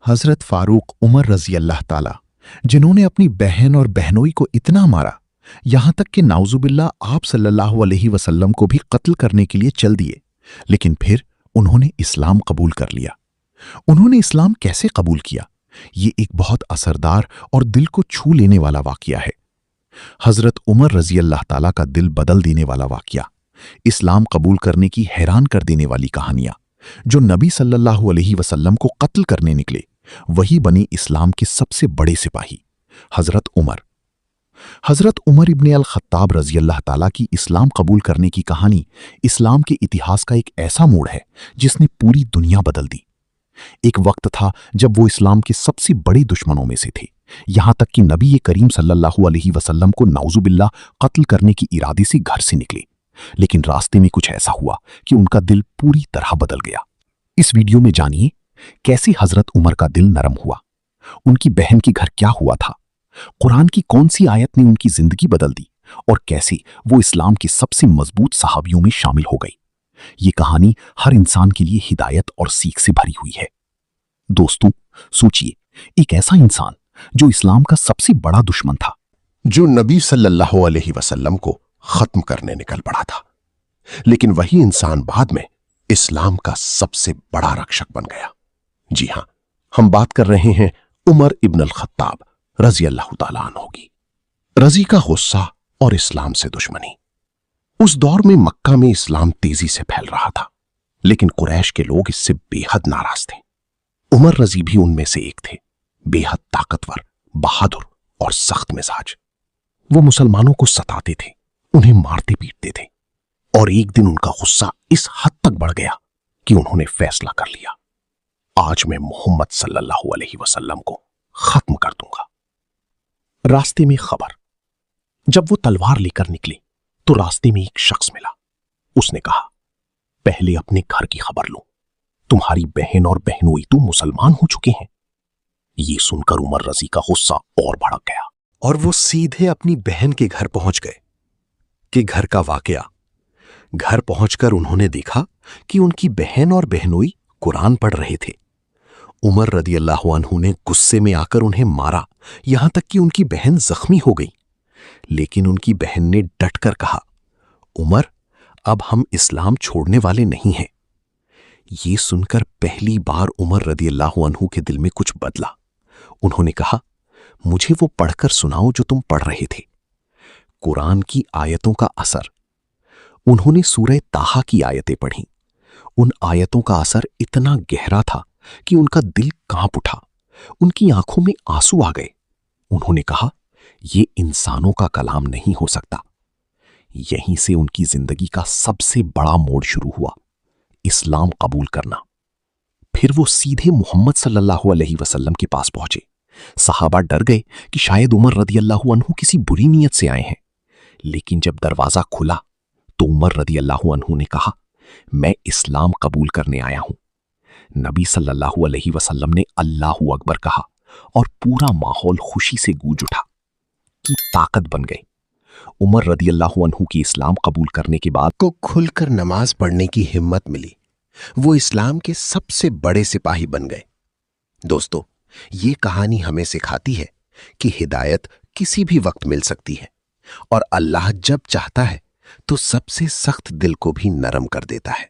हजरत फारूक उमर रजी अल्लाह ताला, जिन्होंने अपनी बहन और बहनोई को इतना मारा यहां तक कि नाउजुबिल्ला आप सल्लल्लाहु अलैहि वसल्लम को भी कत्ल करने के लिए चल दिए, लेकिन फिर उन्होंने इस्लाम कबूल कर लिया। उन्होंने इस्लाम कैसे कबूल किया? ये एक बहुत असरदार और दिल को छू लेने वाला वाकया है। हजरत उमर रजी अल्लाह ताला का दिल बदल देने वाला वाकया, इस्लाम कबूल करने की हैरान कर देने वाली कहानियां, जो नबी सल्लल्लाहु अलैहि वसल्लम को कत्ल करने निकले, वही बनी इस्लाम के सबसे बड़े सिपाही हजरत उमर। हजरत उमर इब्ने अल खत्ताब रजी अल्लाह ताला की इस्लाम कबूल करने की कहानी इस्लाम के इतिहास का एक ऐसा मोड़ है जिसने पूरी दुनिया बदल दी। एक वक्त था जब वो इस्लाम के सबसे बड़े दुश्मनों में से थे, यहां तक कि नबी करीम सल्लल्लाहु अलैहि वसल्लम को नाउजुबिल्ला कत्ल करने की इरादे से घर से निकले, लेकिन रास्ते में कुछ ऐसा हुआ कि उनका दिल पूरी तरह बदल गया। इस वीडियो में जानिए कैसे हजरत उमर का दिल नरम हुआ, उनकी बहन के घर क्या हुआ था, कुरान की कौन सी आयत ने उनकी जिंदगी बदल दी और कैसे वो इस्लाम के सबसे मजबूत सहाबियों में शामिल हो गई। ये कहानी हर इंसान के लिए हिदायत और सीख से भरी हुई है। दोस्तों, सोचिए, एक ऐसा इंसान जो इस्लाम का सबसे बड़ा दुश्मन था, जो नबी सल्लल्लाहु अलैहि वसल्लम को खत्म करने निकल पड़ा था, लेकिन वही इंसान बाद में इस्लाम का सबसे बड़ा रक्षक बन गया। जी हां, हम बात कर रहे हैं उमर इब्न अल खत्ताब रजी अल्लाह ताला अन्हु की। रजी का गुस्सा और इस्लाम से दुश्मनी। उस दौर में मक्का में इस्लाम तेजी से फैल रहा था, लेकिन कुरैश के लोग इससे बेहद नाराज थे। उमर रजी भी उनमें से एक थे, बेहद ताकतवर, बहादुर और सख्त मिजाज। वो मुसलमानों को सताते थे, उन्हें मारते पीटते थे, और एक दिन उनका गुस्सा इस हद तक बढ़ गया कि उन्होंने फैसला कर लिया, आज मैं मोहम्मद सल्लल्लाहु अलैहि वसल्लम को खत्म कर दूंगा। रास्ते में खबर। जब वो तलवार लेकर निकले तो रास्ते में एक शख्स मिला। उसने कहा, पहले अपने घर की खबर लो, तुम्हारी बहन और बहनोई तो मुसलमान हो चुके हैं। ये सुनकर उमर रजी का गुस्सा और भड़क गया और वो सीधे अपनी बहन के घर पहुंच गए। कि घर का वाकया। घर पहुंचकर उन्होंने देखा कि उनकी बहन और बहनोई कुरान पढ़ रहे थे। उमर रदी अल्लाह अन्हु ने गुस्से में आकर उन्हें मारा, यहां तक कि उनकी बहन जख्मी हो गई। लेकिन उनकी बहन ने डटकर कहा, उमर, अब हम इस्लाम छोड़ने वाले नहीं हैं। ये सुनकर पहली बार उमर रदी अल्लाह अन्हु के दिल में कुछ बदला। उन्होंने कहा, मुझे वो पढ़कर सुनाओ जो तुम पढ़ रहे थे। कुरान की आयतों का असर। उन्होंने सूरह ताहा की आयतें पढ़ीं। उन आयतों का असर इतना गहरा था कि उनका दिल कांप उठा, उनकी आंखों में आंसू आ गए। उन्होंने कहा, ये इंसानों का कलाम नहीं हो सकता। यहीं से उनकी जिंदगी का सबसे बड़ा मोड़ शुरू हुआ, इस्लाम कबूल करना। फिर वो सीधे मोहम्मद सल्लल्लाहु अलैहि वसल्लम के पास पहुंचे। सहाबा डर गए कि शायद उमर रदी अल्लाह अन्हु किसी बुरी नीयत से आए हैं, लेकिन जब दरवाजा खुला तो उमर रदी अल्लाह अन्हु ने कहा, मैं इस्लाम कबूल करने आया हूं। नबी सल्लल्लाहु अलैहि वसल्लम ने अल्लाहु अकबर कहा और पूरा माहौल खुशी से गूंज उठा की ताकत बन गई। उमर रदी अल्लाह अन्हु की इस्लाम कबूल करने के बाद को खुलकर नमाज पढ़ने की हिम्मत मिली। वो इस्लाम के सबसे बड़े सिपाही बन गए। दोस्तों, ये कहानी हमें सिखाती है कि हिदायत किसी भी वक्त मिल सकती है, और अल्लाह जब चाहता है तो सबसे सख्त दिल को भी नरम कर देता है।